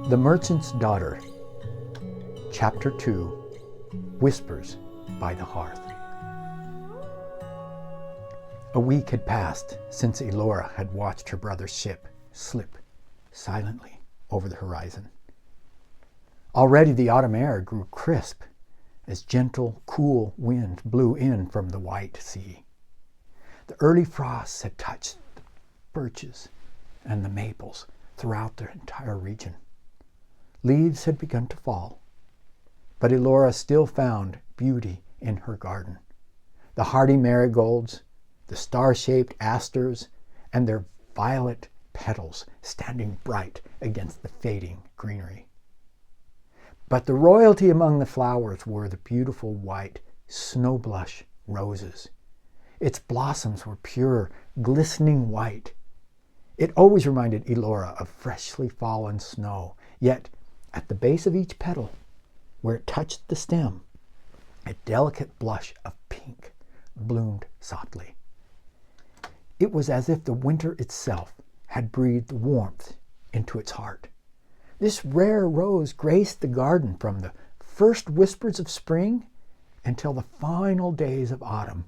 The Merchant's Daughter, Chapter 2, Whispers by the Hearth. A week had passed since Elora had watched her brother's ship slip silently over the horizon. Already the autumn air grew crisp as gentle, cool wind blew in from the white sea. The early frosts had touched the birches and the maples throughout the entire region. Leaves had begun to fall, but Elora still found beauty in her garden. The hardy marigolds, the star-shaped asters, and their violet petals standing bright against the fading greenery. But the royalty among the flowers were the beautiful white snowblush roses. Its blossoms were pure, glistening white. It always reminded Elora of freshly fallen snow, yet at the base of each petal, where it touched the stem, a delicate blush of pink bloomed softly. It was as if the winter itself had breathed warmth into its heart. This rare rose graced the garden from the first whispers of spring until the final days of autumn.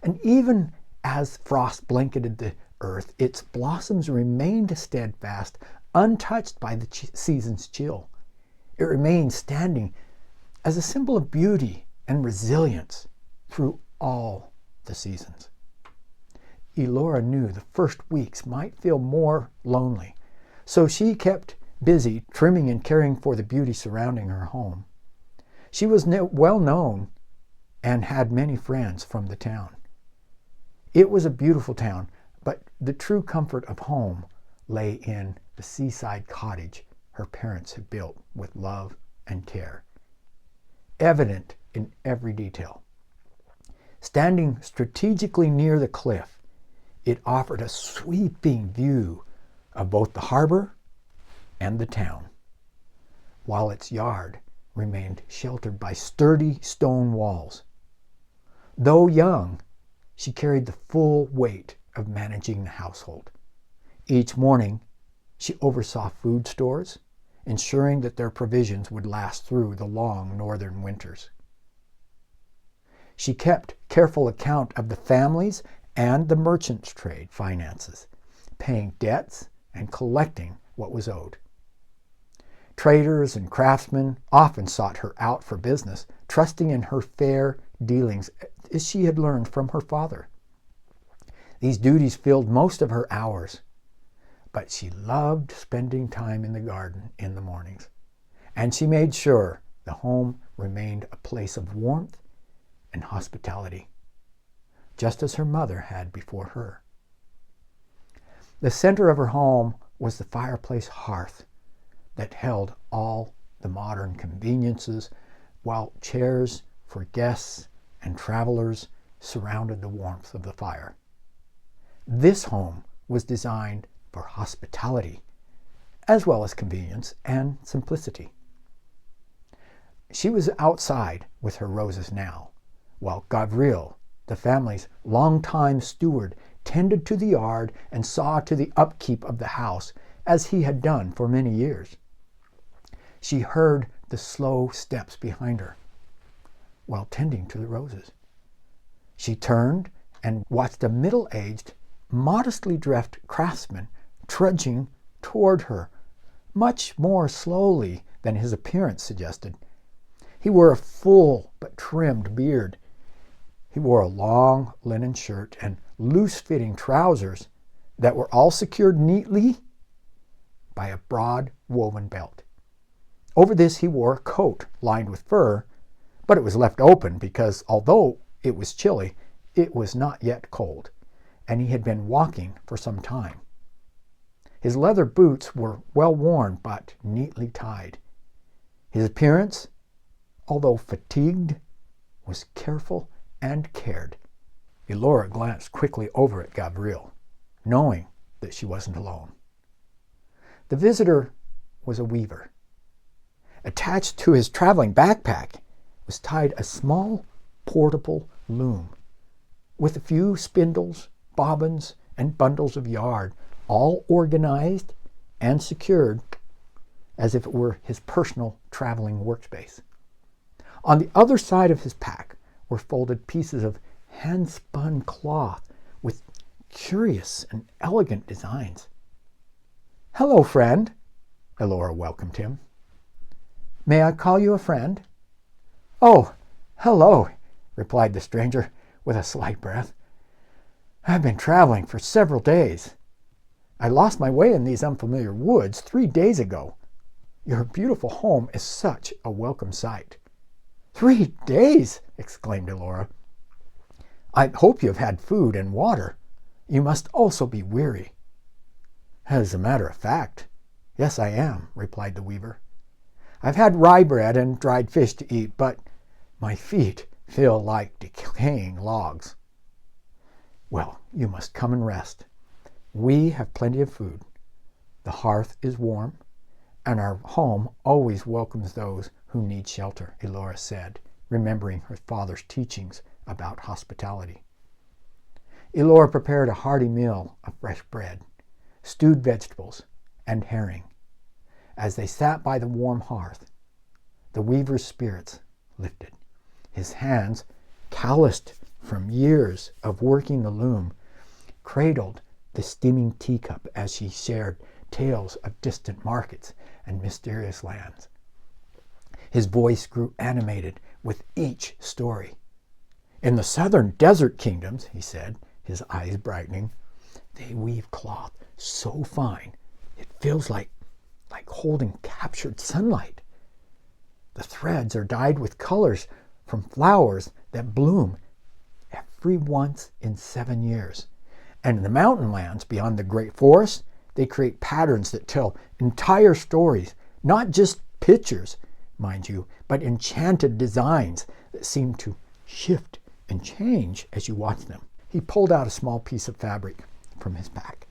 And even as frost blanketed the earth, its blossoms remained steadfast, untouched by the season's chill. It remained standing as a symbol of beauty and resilience through all the seasons. Elora knew the first weeks might feel more lonely, so she kept busy trimming and caring for the beauty surrounding her home. She was well known and had many friends from the town. It was a beautiful town, but the true comfort of home lay in the seaside cottage her parents had built with love and care, evident in every detail. Standing strategically near the cliff, it offered a sweeping view of both the harbor and the town, while its yard remained sheltered by sturdy stone walls. Though young, she carried the full weight of managing the household. Each morning, she oversaw food stores, ensuring that their provisions would last through the long northern winters. She kept careful account of the family's and the merchant's trade finances, paying debts and collecting what was owed. Traders and craftsmen often sought her out for business, trusting in her fair dealings as she had learned from her father. These duties filled most of her hours, but she loved spending time in the garden in the mornings, and she made sure the home remained a place of warmth and hospitality, just as her mother had before her. The center of her home was the fireplace hearth that held all the modern conveniences, while chairs for guests and travelers surrounded the warmth of the fire. This home was designed for hospitality, as well as convenience and simplicity. She was outside with her roses now, while Gavril, the family's longtime steward, tended to the yard and saw to the upkeep of the house, as he had done for many years. She heard the slow steps behind her while tending to the roses. She turned and watched a middle-aged, modestly dressed craftsman trudging toward her, much more slowly than his appearance suggested. He wore a full but trimmed beard. He wore a long linen shirt and loose-fitting trousers that were all secured neatly by a broad woven belt. Over this he wore a coat lined with fur, but it was left open because, although it was chilly, it was not yet cold, and he had been walking for some time. His leather boots were well worn but neatly tied. His appearance, although fatigued, was careful and cared. Elora glanced quickly over at Gavril, knowing that she wasn't alone. The visitor was a weaver. Attached to his traveling backpack was tied a small, portable loom with a few spindles, bobbins, and bundles of yarn, all organized and secured as if it were his personal traveling workspace. On the other side of his pack were folded pieces of hand-spun cloth with curious and elegant designs. "Hello, friend," Elora welcomed him. "May I call you a friend?" "Oh, hello," replied the stranger with a slight breath. "I've been traveling for several days. I lost my way in these unfamiliar woods 3 days ago. Your beautiful home is such a welcome sight." "3 days!" exclaimed Elora. "I hope you have had food and water. You must also be weary." "As a matter of fact, yes, I am," replied the weaver. "I've had rye bread and dried fish to eat, but my feet feel like decaying logs." "Well, you must come and rest. We have plenty of food. The hearth is warm, and our home always welcomes those who need shelter," Elora said, remembering her father's teachings about hospitality. Elora prepared a hearty meal of fresh bread, stewed vegetables, and herring. As they sat by the warm hearth, the weaver's spirits lifted. His hands, calloused from years of working the loom, cradled the steaming teacup as she shared tales of distant markets and mysterious lands. His voice grew animated with each story. "In the southern desert kingdoms," he said, his eyes brightening, "they weave cloth so fine it feels like holding captured sunlight. The threads are dyed with colors from flowers that bloom every once in 7 years. And in the mountain lands beyond the great forests, they create patterns that tell entire stories, not just pictures, mind you, but enchanted designs that seem to shift and change as you watch them." He pulled out a small piece of fabric from his pack,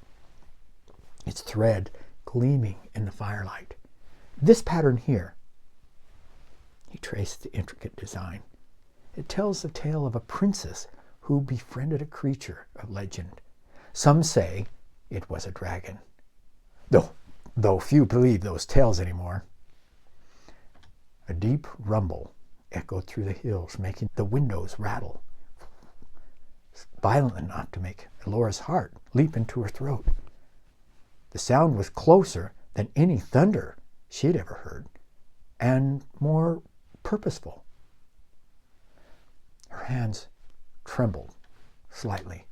its thread gleaming in the firelight. "This pattern here," he traced the intricate design. "It tells the tale of a princess who befriended a creature of legend. Some say it was a dragon, though few believe those tales anymore." A deep rumble echoed through the hills, making the windows rattle, violent enough to make Elora's heart leap into her throat. The sound was closer than any thunder she had ever heard, and more purposeful. Her hands trembled slightly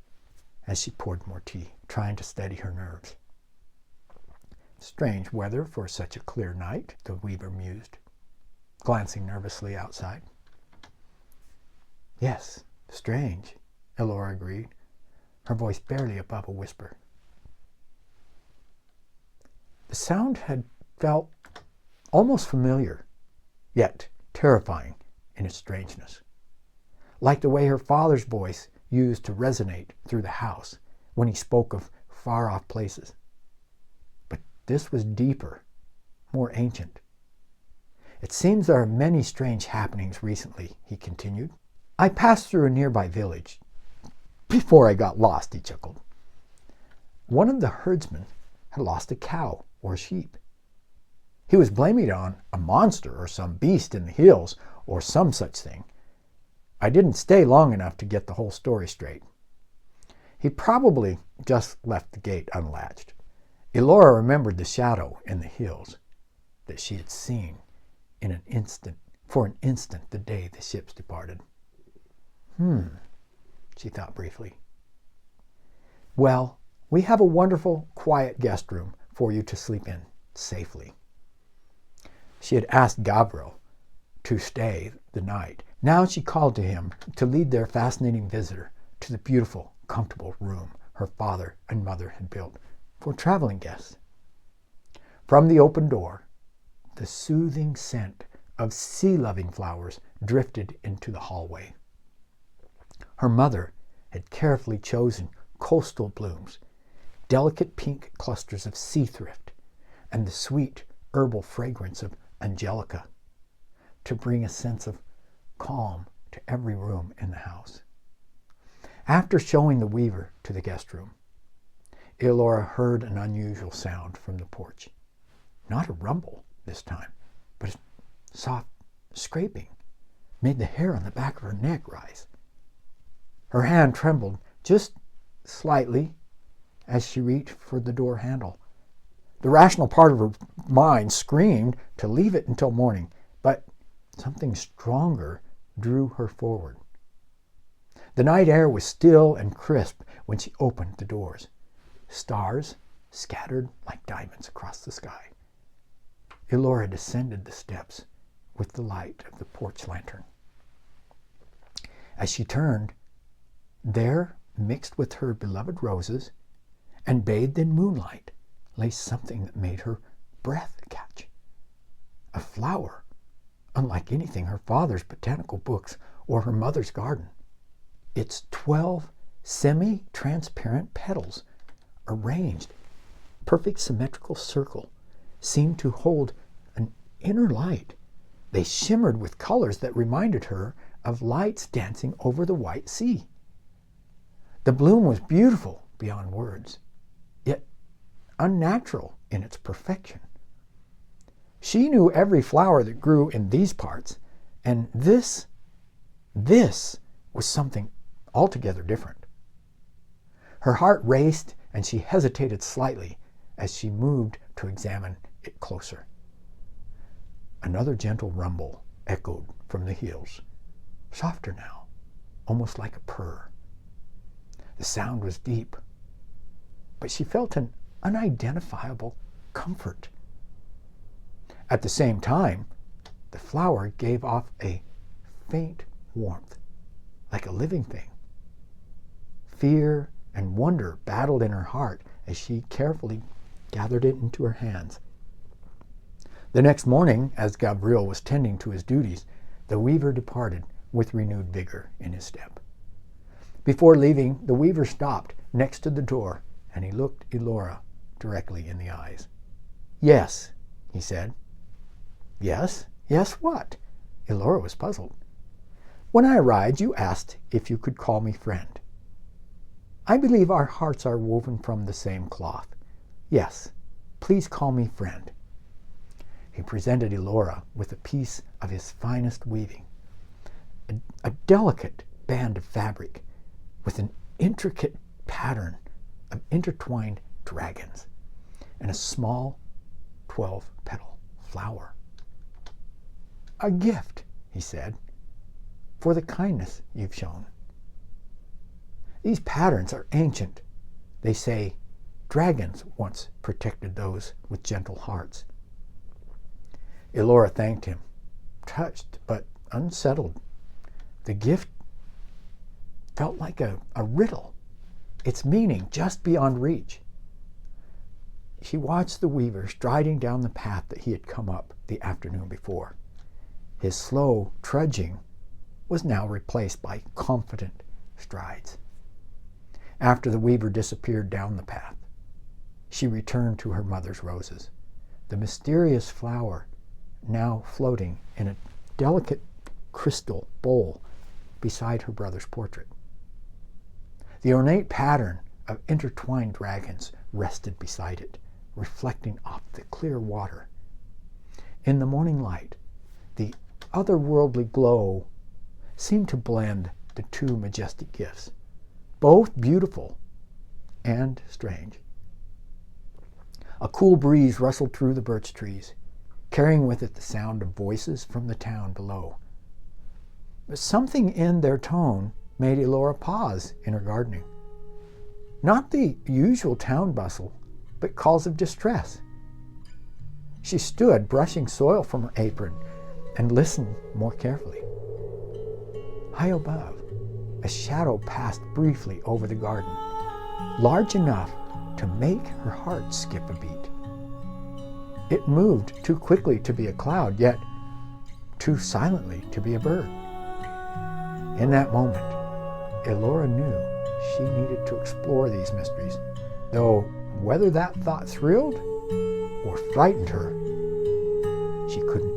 as she poured more tea, trying to steady her nerves. "Strange weather for such a clear night," the weaver mused, glancing nervously outside. "Yes, strange," Elora agreed, her voice barely above a whisper. The sound had felt almost familiar, yet terrifying in its strangeness, like the way her father's voice used to resonate through the house when he spoke of far-off places. But this was deeper, more ancient. "It seems there are many strange happenings recently," he continued. "I passed through a nearby village before I got lost," he chuckled. "One of the herdsmen had lost a cow or sheep. He was blaming it on a monster or some beast in the hills or some such thing. I didn't stay long enough to get the whole story straight. He probably just left the gate unlatched." Elora remembered the shadow in the hills that she had seen for an instant the day the ships departed. She thought briefly. "Well, we have a wonderful, quiet guest room for you to sleep in safely." She had asked Gabriel to stay the night. Now she called to him to lead their fascinating visitor to the beautiful, comfortable room her father and mother had built for traveling guests. From the open door, the soothing scent of sea-loving flowers drifted into the hallway. Her mother had carefully chosen coastal blooms, delicate pink clusters of sea thrift, and the sweet herbal fragrance of angelica to bring a sense of calm to every room in the house. After showing the weaver to the guest room, Elora heard an unusual sound from the porch. Not a rumble, this time, but a soft scraping made the hair on the back of her neck rise. Her hand trembled just slightly as she reached for the door handle. The rational part of her mind screamed to leave it until morning, but something stronger drew her forward. The night air was still and crisp when she opened the doors. Stars scattered like diamonds across the sky. Elora descended the steps with the light of the porch lantern. As she turned, there, mixed with her beloved roses and bathed in moonlight, lay something that made her breath catch. A flower, unlike anything her father's botanical books or her mother's garden. Its 12 semi-transparent petals, arranged, perfect symmetrical circle, seemed to hold an inner light. They shimmered with colors that reminded her of lights dancing over the white sea. The bloom was beautiful beyond words, yet unnatural in its perfection. She knew every flower that grew in these parts, and this was something altogether different. Her heart raced, and she hesitated slightly as she moved to examine it closer. Another gentle rumble echoed from the hills, softer now, almost like a purr. The sound was deep, but she felt an unidentifiable comfort. At the same time, the flower gave off a faint warmth, like a living thing. Fear and wonder battled in her heart as she carefully gathered it into her hands. The next morning, as Gabriel was tending to his duties, the weaver departed with renewed vigor in his step. Before leaving, the weaver stopped next to the door, and he looked Elora directly in the eyes. "Yes," he said. "Yes? Yes what?" Elora was puzzled. "When I arrived, you asked if you could call me friend. I believe our hearts are woven from the same cloth. Yes, please call me friend." He presented Elora with a piece of his finest weaving, a delicate band of fabric with an intricate pattern of intertwined dragons and a small 12-petal flower. "A gift," he said, "for the kindness you've shown. These patterns are ancient. They say dragons once protected those with gentle hearts." Elora thanked him, touched but unsettled. The gift felt like a riddle, its meaning just beyond reach. She watched the weaver striding down the path that he had come up the afternoon before. His slow trudging was now replaced by confident strides. After the weaver disappeared down the path, she returned to her mother's roses, the mysterious flower now floating in a delicate crystal bowl beside her brother's portrait. The ornate pattern of intertwined dragons rested beside it, reflecting off the clear water. In the morning light, the otherworldly glow seemed to blend the two majestic gifts, both beautiful and strange. A cool breeze rustled through the birch trees, carrying with it the sound of voices from the town below. But something in their tone made Elora pause in her gardening. Not the usual town bustle, but calls of distress. She stood brushing soil from her apron and listened more carefully. High above, a shadow passed briefly over the garden, large enough to make her heart skip a beat. It moved too quickly to be a cloud, yet too silently to be a bird. In that moment, Elora knew she needed to explore these mysteries, though whether that thought thrilled or frightened her, she couldn't